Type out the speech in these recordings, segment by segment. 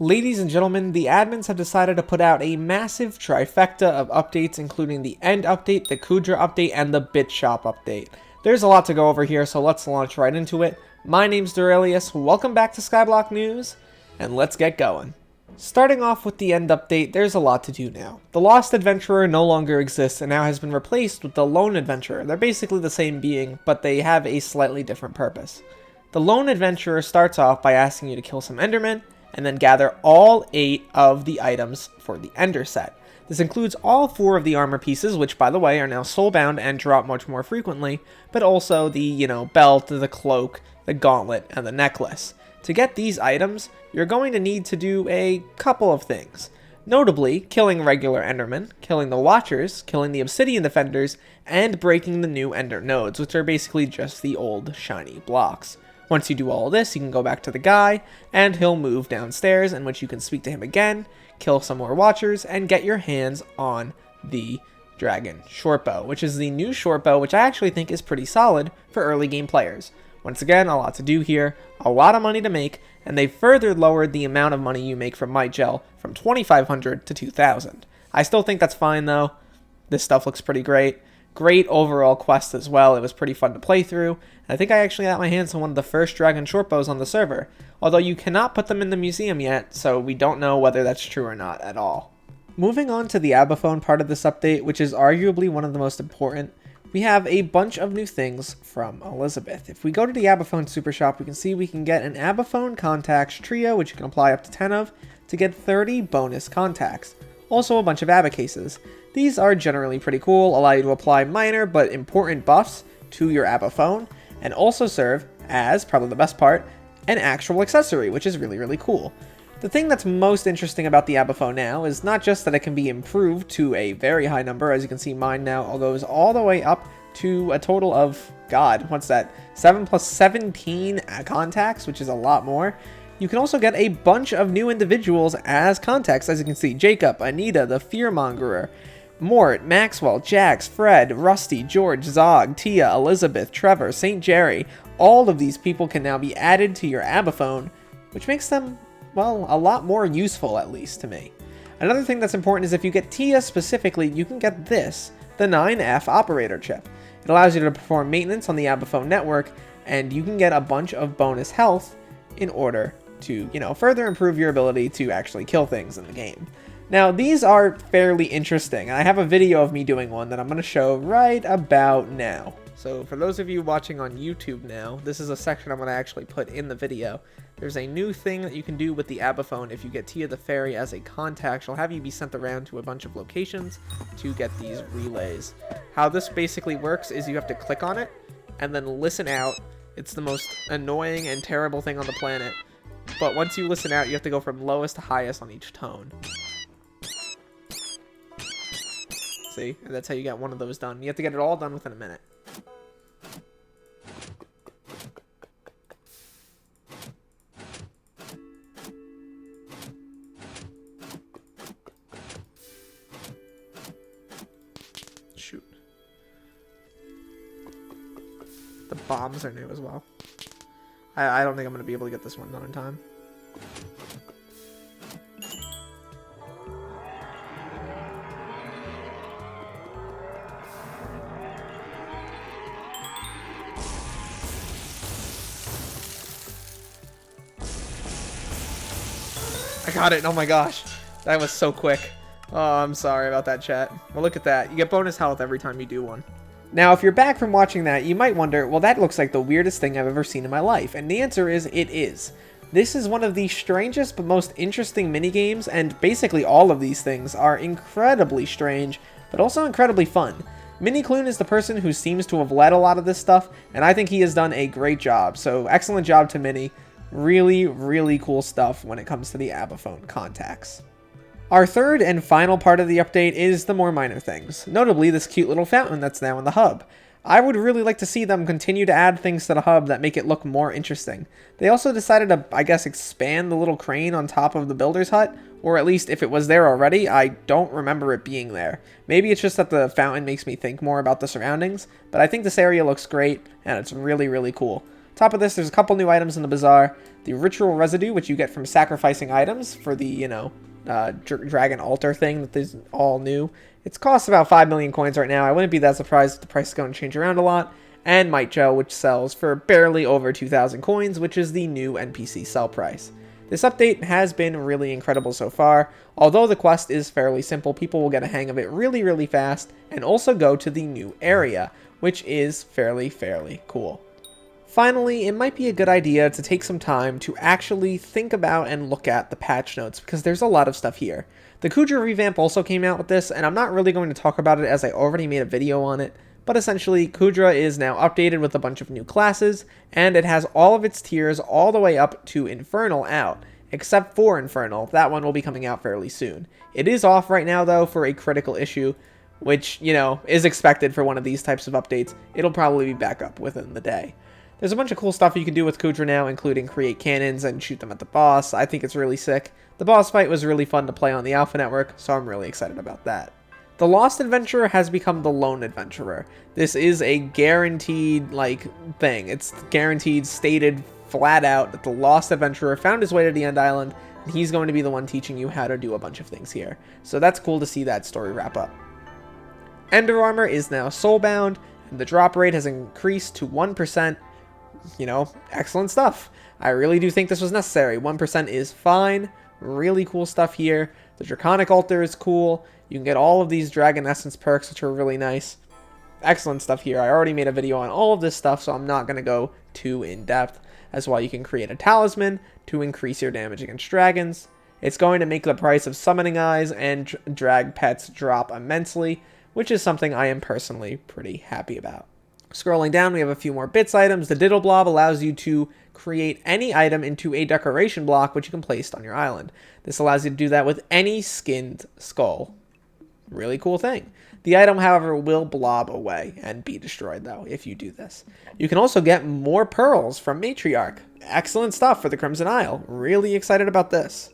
Ladies and gentlemen, the admins have decided to put out a massive trifecta of updates, including the End update, the Kudra update, and the Bit Shop update. There's a lot to go over here, so let's launch right into it. My name's Derailious, welcome back to Skyblock News, and let's get going. Starting off with the End update, there's a lot to do now. The Lost Adventurer no longer exists and now has been replaced with the Lone Adventurer. They're basically the same being, but they have a slightly different purpose. The Lone Adventurer starts off by asking you to kill some Endermen, and then gather all 8 of the items for the Ender set. This includes all 4 of the armor pieces, which by the way are now soulbound and drop much more frequently, but also the, belt, the cloak, the gauntlet, and the necklace. To get these items, you're going to need to do a couple of things. Notably, killing regular Endermen, killing the Watchers, killing the Obsidian Defenders, and breaking the new Ender nodes, which are basically just the old shiny blocks. Once you do all of this, you can go back to the guy, and he'll move downstairs, in which you can speak to him again, kill some more Watchers, and get your hands on the Dragon Shortbow, which is the new Shortbow, which I actually think is pretty solid for early game players. Once again, a lot to do here, a lot of money to make, and they further lowered the amount of money you make from Might Gel from 2,500 to 2,000. I still think that's fine though. This stuff looks pretty great. Great overall quest as well. It was pretty fun to play through. And I think I actually got my hands on one of the first Dragon Shortbows on the server, although you cannot put them in the museum yet, so we don't know whether that's true or not at all. Moving on to the Abba phone part of this update, which is arguably one of the most important, we have a bunch of new things from Elizabeth. If we go to the Abba phone super shop, we can see we can get an Abba phone contacts trio, which you can apply up to 10 of, to get 30 bonus contacts. Also a bunch of Abicases. These are generally pretty cool, allow you to apply minor but important buffs to your Abba phone, and also serve as, probably the best part, an actual accessory, which is really cool. The thing that's most interesting about the Abba phone now is not just that it can be improved to a very high number, as you can see mine now goes all the way up to a total of, God, what's that, 7 plus 17 contacts, which is a lot more. You can also get a bunch of new individuals as contacts, as you can see, Jacob, Anita, the Fearmongerer, Mort, Maxwell, Jax, Fred, Rusty, George, Zog, Tia, Elizabeth, Trevor, St. Jerry. All of these people can now be added to your Abba phone, which makes them, well, a lot more useful, at least to me. Another thing that's important is if you get Tia specifically, you can get this, the 9F operator chip. It allows you to perform maintenance on the Abba phone network, and you can get a bunch of bonus health in order to, further improve your ability to actually kill things in the game. Now, these are fairly interesting, and I have a video of me doing one that I'm going to show right about now. So, for those of you watching on YouTube now, this is a section I'm going to actually put in the video. There's a new thing that you can do with the Abba phone if you get Tia the Fairy as a contact. She'll have you be sent around to a bunch of locations to get these relays. How this basically works is you have to click on it, and then listen out. It's the most annoying and terrible thing on the planet. But once you listen out, you have to go from lowest to highest on each tone. See? And that's how you get one of those done. You have to get it all done within a minute. Shoot. The bombs are new as well. I don't think I'm going to be able to get this one done in time. I got it! Oh my gosh! That was so quick. Oh, I'm sorry about that, chat. Well, look at that. You get bonus health every time you do one. Now, if you're back from watching that, you might wonder, well, that looks like the weirdest thing I've ever seen in my life. And the answer is, it is. This is one of the strangest but most interesting minigames, and basically all of these things are incredibly strange, but also incredibly fun. Minikloon is the person who seems to have led a lot of this stuff, and I think he has done a great job. So, excellent job to Mini. Really cool stuff when it comes to the Abba phone contacts. Our third and final part of the update is the more minor things, notably this cute little fountain that's now in the hub. I would really like to see them continue to add things to the hub that make it look more interesting. They also decided to, I guess, expand the little crane on top of the builder's hut, or at least if it was there already, I don't remember it being there. Maybe it's just that the fountain makes me think more about the surroundings, but I think this area looks great, and it's really cool. Top of this, there's a couple new items in the bazaar. The ritual residue, which you get from sacrificing items for the, dragon altar thing that is all new. It costs about 5 million coins right now. I wouldn't be that surprised if the price is going to change around a lot. And Might Gel, which sells for barely over 2,000 coins, which is the new NPC sell price. This update has been really incredible so far. Although the quest is fairly simple, people will get a hang of it really, really fast and also go to the new area, which is fairly cool. Finally, it might be a good idea to take some time to actually think about and look at the patch notes, because there's a lot of stuff here. The Kuudra Revamp also came out with this, and I'm not really going to talk about it as I already made a video on it, but essentially, Kudra is now updated with a bunch of new classes, and it has all of its tiers all the way up to Infernal out, except for Infernal. That one will be coming out fairly soon. It is off right now, though, for a critical issue, which, is expected for one of these types of updates. It'll probably be back up within the day. There's a bunch of cool stuff you can do with Kudra now, including create cannons and shoot them at the boss. I think it's really sick. The boss fight was really fun to play on the Alpha Network, so I'm really excited about that. The Lost Adventurer has become the Lone Adventurer. This is a guaranteed, thing. It's guaranteed, stated, flat out, that the Lost Adventurer found his way to the End Island, and he's going to be the one teaching you how to do a bunch of things here. So that's cool to see that story wrap up. Ender Armor is now soulbound, and the drop rate has increased to 1%. Excellent stuff. I really do think this was necessary. 1% is fine. Really cool stuff here. The Draconic Altar is cool. You can get all of these Dragon Essence perks, which are really nice. Excellent stuff here. I already made a video on all of this stuff, so I'm not going to go too in-depth. As well, you can create a talisman to increase your damage against dragons. It's going to make the price of summoning eyes and drag pets drop immensely, which is something I am personally pretty happy about. Scrolling down, we have a few more bits items. The Diddle Blob allows you to create any item into a decoration block, which you can place on your island. This allows you to do that with any skinned skull. Really cool thing. The item, however, will blob away and be destroyed, though, if you do this. You can also get more pearls from Matriarch. Excellent stuff for the Crimson Isle. Really excited about this.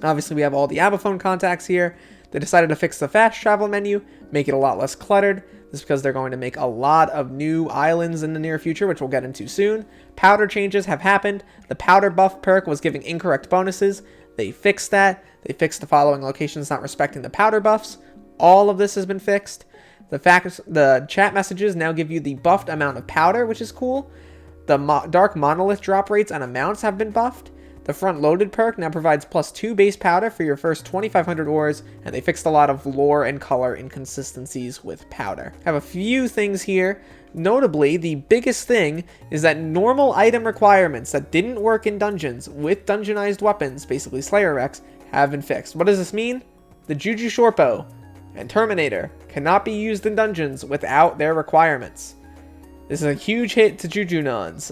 Obviously, we have all the Abba phone contacts here. They decided to fix the fast travel menu, make it a lot less cluttered. This is because they're going to make a lot of new islands in the near future, which we'll get into soon. Powder changes have happened. The powder buff perk was giving incorrect bonuses. They fixed that. They fixed the following locations not respecting the powder buffs. All of this has been fixed. The chat messages now give you the buffed amount of powder, which is cool. The Dark Monolith drop rates and amounts have been buffed. The front loaded perk now provides +2 base powder for your first 2,500 ores, and they fixed a lot of lore and color inconsistencies with powder. I have a few things here. Notably, the biggest thing is that normal item requirements that didn't work in dungeons with dungeonized weapons, basically Slayer Rex, have been fixed. What does this mean? The Juju Shortbow and Terminator cannot be used in dungeons without their requirements. This is a huge hit to Juju Nons.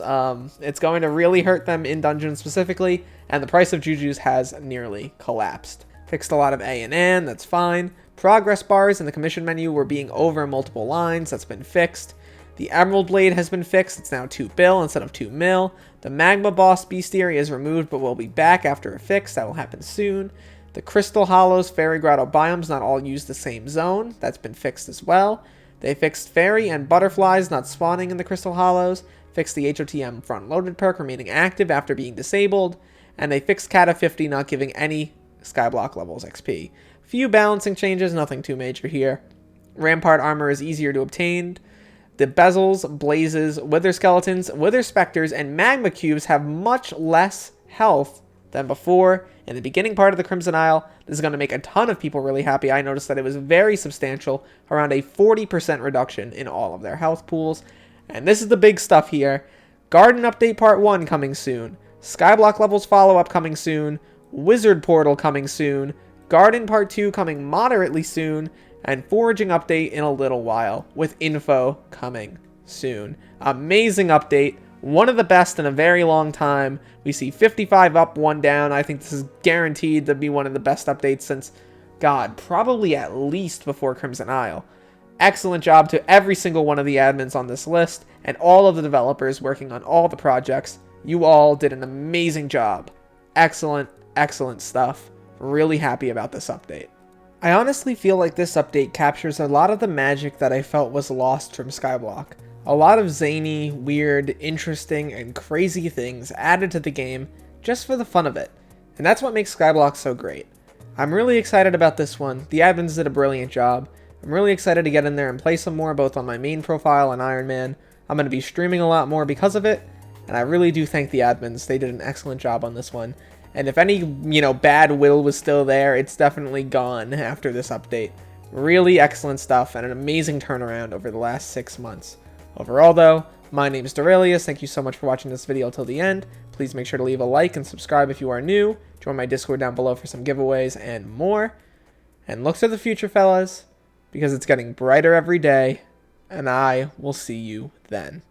It's going to really hurt them in dungeons specifically, and the price of Jujus has nearly collapsed. Fixed a lot of A and N, that's fine. Progress bars in the commission menu were being over multiple lines, that's been fixed. The Emerald Blade has been fixed, it's now 2 bill instead of 2 mil. The Magma Boss Bestiary is removed but will be back after a fix, that will happen soon. The Crystal Hollows Fairy Grotto biomes not all use the same zone, that's been fixed as well. They fixed fairy and butterflies not spawning in the Crystal Hollows, fixed the HOTM front loaded perk remaining active after being disabled, and they fixed Kata 50 not giving any Skyblock levels XP. Few balancing changes, nothing too major here. Rampart armor is easier to obtain. The bezels, blazes, wither skeletons, wither specters, and magma cubes have much less health than before. In the beginning part of the Crimson Isle, this is going to make a ton of people really happy. I noticed that it was very substantial, around a 40% reduction in all of their health pools. And this is the big stuff here. Garden Update Part 1 coming soon. Skyblock Levels follow-up coming soon. Wizard Portal coming soon. Garden Part 2 coming moderately soon. And Foraging Update in a little while, with info coming soon. Amazing update. One of the best in a very long time. We see 55 up, 1 down. I think this is guaranteed to be one of the best updates since, God, probably at least before Crimson Isle. Excellent job to every single one of the admins on this list and all of the developers working on all the projects. You all did an amazing job. Excellent, excellent stuff. Really happy about this update. I honestly feel like this update captures a lot of the magic that I felt was lost from Skyblock. A lot of zany, weird, interesting, and crazy things added to the game just for the fun of it. And that's what makes Skyblock so great. I'm really excited about this one. The admins did a brilliant job. I'm really excited to get in there and play some more, both on my main profile and Iron Man. I'm going to be streaming a lot more because of it, and I really do thank the admins. They did an excellent job on this one. And if any, bad will was still there, it's definitely gone after this update. Really excellent stuff and an amazing turnaround over the last 6 months. Overall though, my name is Derailious. Thank you so much for watching this video till the end. Please make sure to leave a like and subscribe if you are new. Join my Discord down below for some giveaways and more. And look to the future, fellas, because it's getting brighter every day, and I will see you then.